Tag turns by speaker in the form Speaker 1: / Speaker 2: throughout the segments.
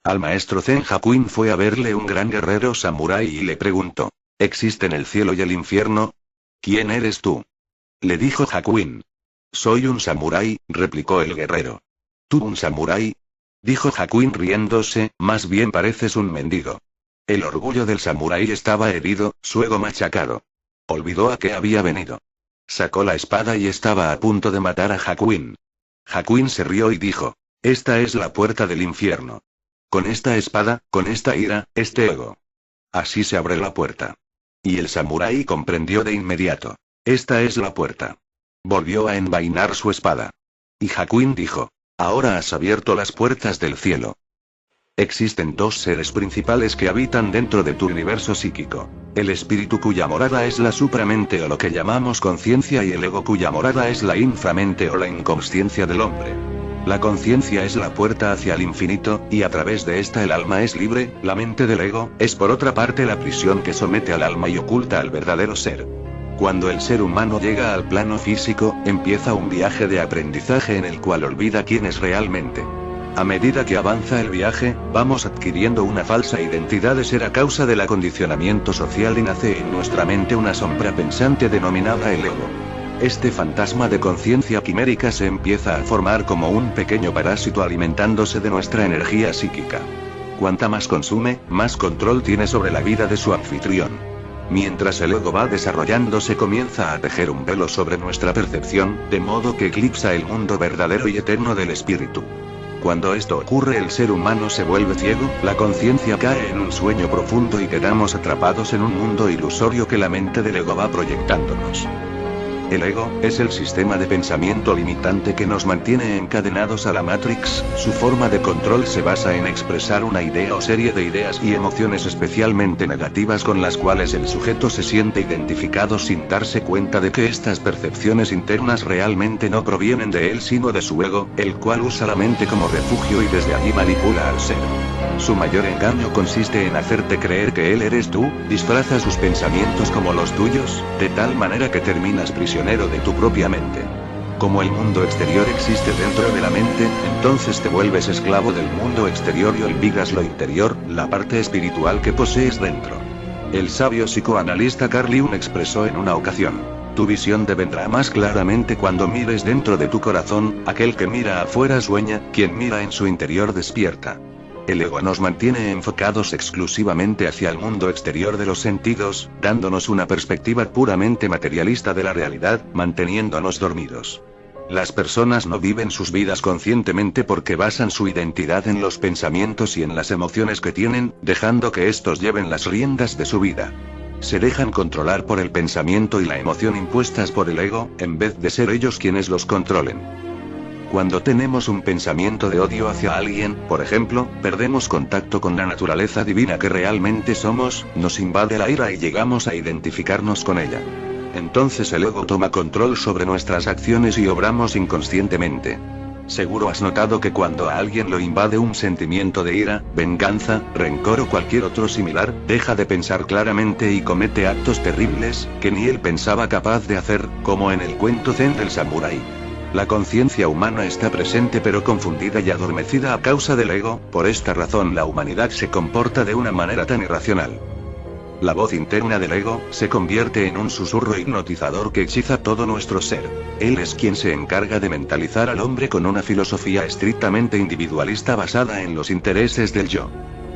Speaker 1: Al maestro Zen Hakuin fue a verle un gran guerrero samurái y le preguntó: ¿existen el cielo y el infierno? ¿Quién eres tú? Le dijo Hakuin. Soy un samurái, replicó el guerrero. ¿Tú un samurái? Dijo Hakuin riéndose, más bien pareces un mendigo. El orgullo del samurái estaba herido, su ego machacado. Olvidó a qué había venido. Sacó la espada y estaba a punto de matar a Hakuin. Hakuin se rió y dijo: esta es la puerta del infierno. Con esta espada, con esta ira, este ego. Así se abre la puerta. Y el samurái comprendió de inmediato. Esta es la puerta. Volvió a envainar su espada. Y Hakuin dijo: ahora has abierto las puertas del cielo. Existen dos seres principales que habitan dentro de tu universo psíquico. El espíritu cuya morada es la supramente o lo que llamamos conciencia y el ego cuya morada es la inframente o la inconsciencia del hombre. La conciencia es la puerta hacia el infinito, y a través de esta el alma es libre. La mente del ego es por otra parte la prisión que somete al alma y oculta al verdadero ser. Cuando el ser humano llega al plano físico, empieza un viaje de aprendizaje en el cual olvida quién es realmente. A medida que avanza el viaje, vamos adquiriendo una falsa identidad de ser a causa del acondicionamiento social y nace en nuestra mente una sombra pensante denominada el ego. Este fantasma de conciencia quimérica se empieza a formar como un pequeño parásito alimentándose de nuestra energía psíquica. Cuanta más consume, más control tiene sobre la vida de su anfitrión. Mientras el ego va desarrollándose comienza a tejer un velo sobre nuestra percepción, de modo que eclipsa el mundo verdadero y eterno del espíritu. Cuando esto ocurre el ser humano se vuelve ciego, la conciencia cae en un sueño profundo y quedamos atrapados en un mundo ilusorio que la mente del ego va proyectándonos. El ego es el sistema de pensamiento limitante que nos mantiene encadenados a la Matrix. Su forma de control se basa en expresar una idea o serie de ideas y emociones especialmente negativas con las cuales el sujeto se siente identificado sin darse cuenta de que estas percepciones internas realmente no provienen de él sino de su ego, el cual usa la mente como refugio y desde allí manipula al ser. Su mayor engaño consiste en hacerte creer que él eres tú, disfraza sus pensamientos como los tuyos, de tal manera que terminas prisionero de tu propia mente. Como el mundo exterior existe dentro de la mente, entonces te vuelves esclavo del mundo exterior y olvidas lo interior, la parte espiritual que posees dentro. El sabio psicoanalista Carl Jung expresó en una ocasión: tu visión devendrá más claramente cuando mires dentro de tu corazón, aquel que mira afuera sueña, quien mira en su interior despierta. El ego nos mantiene enfocados exclusivamente hacia el mundo exterior de los sentidos, dándonos una perspectiva puramente materialista de la realidad, manteniéndonos dormidos. Las personas no viven sus vidas conscientemente porque basan su identidad en los pensamientos y en las emociones que tienen, dejando que estos lleven las riendas de su vida. Se dejan controlar por el pensamiento y la emoción impuestas por el ego, en vez de ser ellos quienes los controlen. Cuando tenemos un pensamiento de odio hacia alguien, por ejemplo, perdemos contacto con la naturaleza divina que realmente somos, nos invade la ira y llegamos a identificarnos con ella. Entonces el ego toma control sobre nuestras acciones y obramos inconscientemente. Seguro has notado que cuando a alguien lo invade un sentimiento de ira, venganza, rencor o cualquier otro similar, deja de pensar claramente y comete actos terribles, que ni él pensaba capaz de hacer, como en el cuento zen del samurái. La conciencia humana está presente pero confundida y adormecida a causa del ego, por esta razón la humanidad se comporta de una manera tan irracional. La voz interna del ego se convierte en un susurro hipnotizador que hechiza todo nuestro ser. Él es quien se encarga de mentalizar al hombre con una filosofía estrictamente individualista basada en los intereses del yo.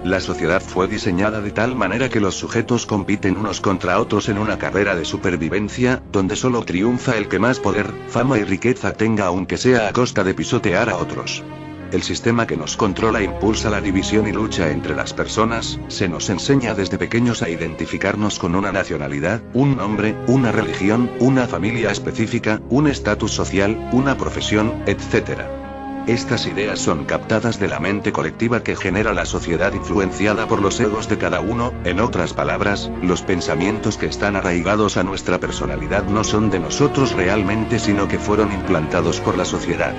Speaker 1: La sociedad fue diseñada de tal manera que los sujetos compiten unos contra otros en una carrera de supervivencia, donde solo triunfa el que más poder, fama y riqueza tenga aunque sea a costa de pisotear a otros. El sistema que nos controla impulsa la división y lucha entre las personas, se nos enseña desde pequeños a identificarnos con una nacionalidad, un nombre, una religión, una familia específica, un estatus social, una profesión, etc. Estas ideas son captadas de la mente colectiva que genera la sociedad influenciada por los egos de cada uno, en otras palabras, los pensamientos que están arraigados a nuestra personalidad no son de nosotros realmente sino que fueron implantados por la sociedad.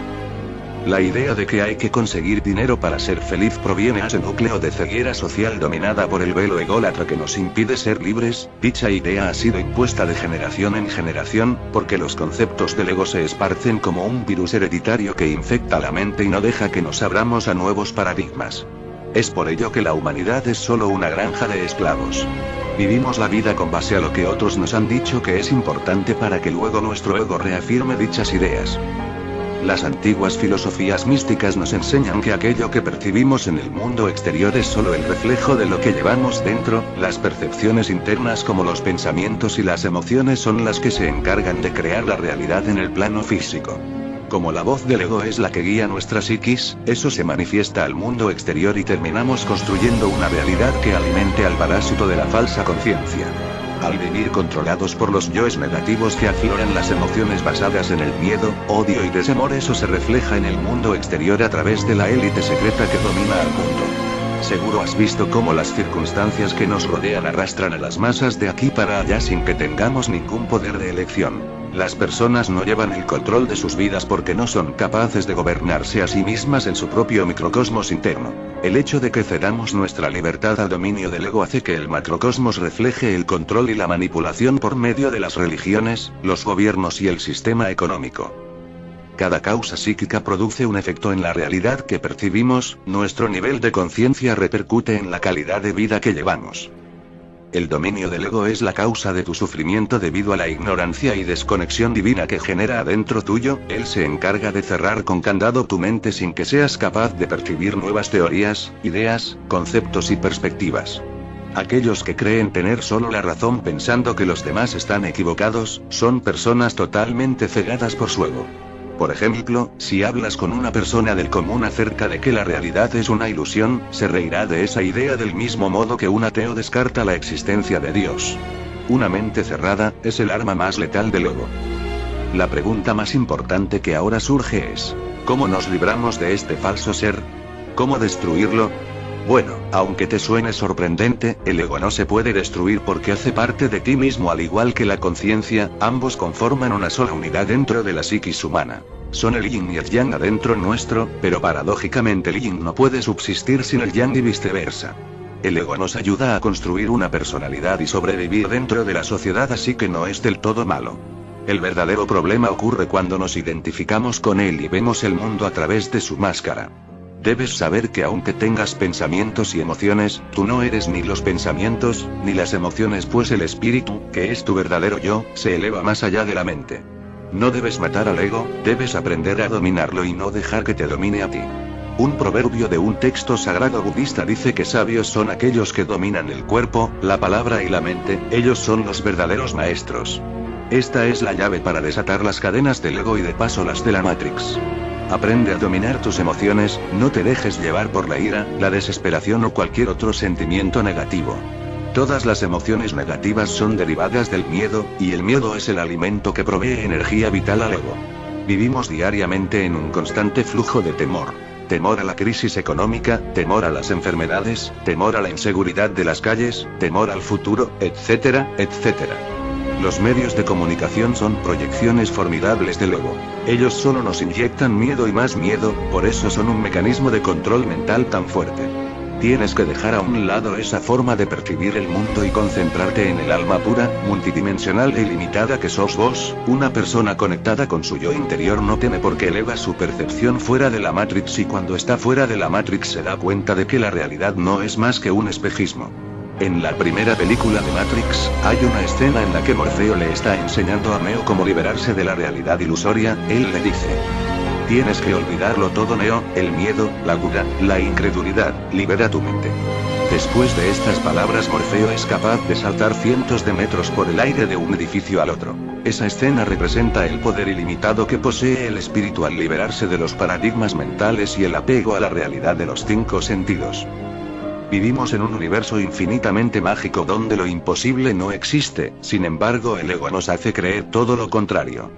Speaker 1: La idea de que hay que conseguir dinero para ser feliz proviene de ese núcleo de ceguera social dominada por el velo ególatra que nos impide ser libres. Dicha idea ha sido impuesta de generación en generación, porque los conceptos del ego se esparcen como un virus hereditario que infecta la mente y no deja que nos abramos a nuevos paradigmas. Es por ello que la humanidad es solo una granja de esclavos. Vivimos la vida con base a lo que otros nos han dicho que es importante para que luego nuestro ego reafirme dichas ideas. Las antiguas filosofías místicas nos enseñan que aquello que percibimos en el mundo exterior es solo el reflejo de lo que llevamos dentro, las percepciones internas como los pensamientos y las emociones son las que se encargan de crear la realidad en el plano físico. Como la voz del ego es la que guía nuestra psiquis, eso se manifiesta al mundo exterior y terminamos construyendo una realidad que alimente al parásito de la falsa conciencia. Al vivir controlados por los yoes negativos que afloran las emociones basadas en el miedo, odio y desamor, eso se refleja en el mundo exterior a través de la élite secreta que domina al mundo. Seguro has visto cómo las circunstancias que nos rodean arrastran a las masas de aquí para allá sin que tengamos ningún poder de elección. Las personas no llevan el control de sus vidas porque no son capaces de gobernarse a sí mismas en su propio microcosmos interno. El hecho de que cedamos nuestra libertad al dominio del ego hace que el macrocosmos refleje el control y la manipulación por medio de las religiones, los gobiernos y el sistema económico. Cada causa psíquica produce un efecto en la realidad que percibimos, nuestro nivel de conciencia repercute en la calidad de vida que llevamos. El dominio del ego es la causa de tu sufrimiento debido a la ignorancia y desconexión divina que genera adentro tuyo. Él se encarga de cerrar con candado tu mente sin que seas capaz de percibir nuevas teorías, ideas, conceptos y perspectivas. Aquellos que creen tener solo la razón pensando que los demás están equivocados, son personas totalmente cegadas por su ego. Por ejemplo, si hablas con una persona del común acerca de que la realidad es una ilusión, se reirá de esa idea del mismo modo que un ateo descarta la existencia de Dios. Una mente cerrada es el arma más letal del ego. La pregunta más importante que ahora surge es: ¿cómo nos libramos de este falso ser? ¿Cómo destruirlo? Bueno, aunque te suene sorprendente, el ego no se puede destruir porque hace parte de ti mismo al igual que la conciencia, ambos conforman una sola unidad dentro de la psiquis humana. Son el yin y el yang adentro nuestro, pero paradójicamente el yin no puede subsistir sin el yang y viceversa. El ego nos ayuda a construir una personalidad y sobrevivir dentro de la sociedad, así que no es del todo malo. El verdadero problema ocurre cuando nos identificamos con él y vemos el mundo a través de su máscara. Debes saber que aunque tengas pensamientos y emociones, tú no eres ni los pensamientos, ni las emociones, pues el espíritu, que es tu verdadero yo, se eleva más allá de la mente. No debes matar al ego, debes aprender a dominarlo y no dejar que te domine a ti. Un proverbio de un texto sagrado budista dice que sabios son aquellos que dominan el cuerpo, la palabra y la mente, ellos son los verdaderos maestros. Esta es la llave para desatar las cadenas del ego y de paso las de la Matrix. Aprende a dominar tus emociones, no te dejes llevar por la ira, la desesperación o cualquier otro sentimiento negativo. Todas las emociones negativas son derivadas del miedo, y el miedo es el alimento que provee energía vital al ego. Vivimos diariamente en un constante flujo de temor. Temor a la crisis económica, temor a las enfermedades, temor a la inseguridad de las calles, temor al futuro, etcétera, etcétera. Los medios de comunicación son proyecciones formidables del ego. Ellos solo nos inyectan miedo y más miedo, por eso son un mecanismo de control mental tan fuerte. Tienes que dejar a un lado esa forma de percibir el mundo y concentrarte en el alma pura, multidimensional e ilimitada que sos vos. Una persona conectada con su yo interior no teme porque eleva su percepción fuera de la Matrix, y cuando está fuera de la Matrix se da cuenta de que la realidad no es más que un espejismo. En la primera película de Matrix, hay una escena en la que Morfeo le está enseñando a Neo cómo liberarse de la realidad ilusoria. Él le dice: tienes que olvidarlo todo, Neo, el miedo, la duda, la incredulidad, libera tu mente. Después de estas palabras, Morfeo es capaz de saltar cientos de metros por el aire de un edificio al otro. Esa escena representa el poder ilimitado que posee el espíritu al liberarse de los paradigmas mentales y el apego a la realidad de los 5 sentidos. Vivimos en un universo infinitamente mágico donde lo imposible no existe, sin embargo el ego nos hace creer todo lo contrario.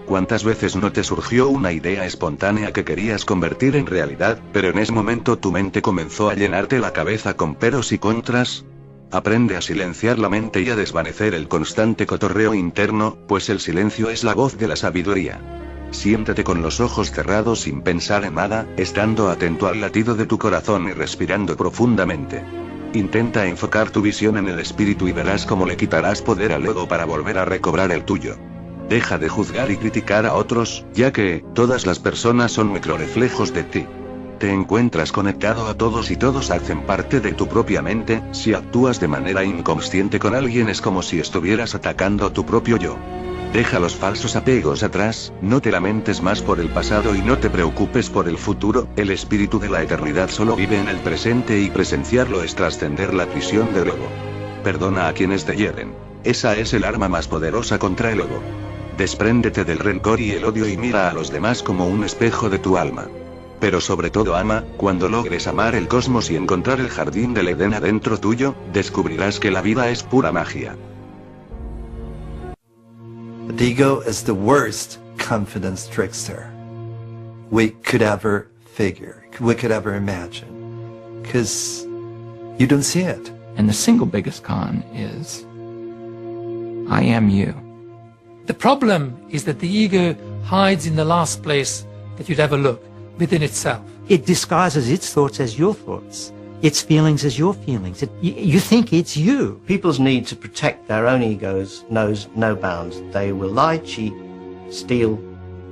Speaker 1: ¿Cuántas veces no te surgió una idea espontánea que querías convertir en realidad, pero en ese momento tu mente comenzó a llenarte la cabeza con peros y contras? Aprende a silenciar la mente y a desvanecer el constante cotorreo interno, pues el silencio es la voz de la sabiduría. Siéntate con los ojos cerrados sin pensar en nada, estando atento al latido de tu corazón y respirando profundamente. Intenta enfocar tu visión en el espíritu y verás cómo le quitarás poder al ego para volver a recobrar el tuyo. Deja de juzgar y criticar a otros, ya que todas las personas son microreflejos de ti. te encuentras conectado a todos y todos hacen parte de tu propia mente. Si actúas de manera inconsciente con alguien es como si estuvieras atacando a tu propio yo. Deja los falsos apegos atrás, no te lamentes más por el pasado y no te preocupes por el futuro. El espíritu de la eternidad solo vive en el presente y presenciarlo es trascender la prisión del ego. Perdona a quienes te hieren. Esa es el arma más poderosa contra el ego. Despréndete del rencor y el odio y mira a los demás como un espejo de tu alma. Pero sobre todo ama. Cuando logres amar el cosmos y encontrar el jardín del Edén adentro tuyo, descubrirás que la vida es pura magia.
Speaker 2: The ego is the worst confidence trickster we could ever figure, we could ever imagine, because you don't see it.
Speaker 3: And the single biggest con is, I am you.
Speaker 4: The problem is that the ego hides in the last place that you'd ever look, within itself.
Speaker 5: It disguises its thoughts as your thoughts, its feelings as your feelings. You think it's you.
Speaker 6: People's need to protect their own egos knows no bounds. They will lie, cheat, steal,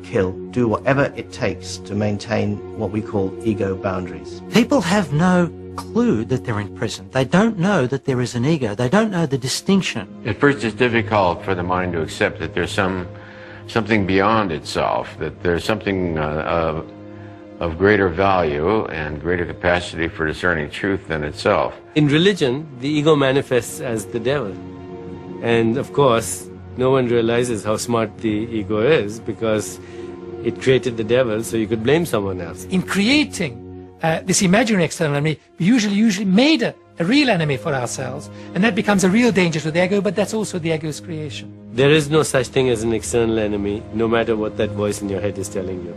Speaker 6: kill, do whatever it takes to maintain what we call ego boundaries.
Speaker 5: People have no clue that they're in prison. They don't know that there is an ego. They don't know the distinction.
Speaker 7: At first it's difficult for the mind to accept that there's something beyond itself, that there's something of greater value and greater capacity for discerning truth than itself.
Speaker 8: In religion, the ego manifests as the devil. And of course, no one realizes how smart the ego is because it created the devil so you could blame someone else.
Speaker 4: In creating this imaginary external enemy, we usually made a real enemy for ourselves, and that becomes a real danger to the ego, but that's also the ego's creation.
Speaker 8: There is no such thing as an external enemy, no matter what that voice in your head is telling you.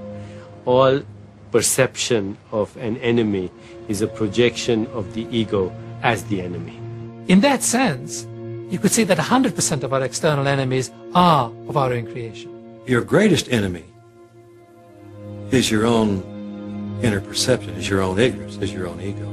Speaker 8: All perception of an enemy is a projection of the ego as the enemy.
Speaker 4: In that sense, you could say that 100% of our external enemies are of our own creation.
Speaker 9: Your greatest enemy is your own inner perception, is your own ignorance, is your own ego.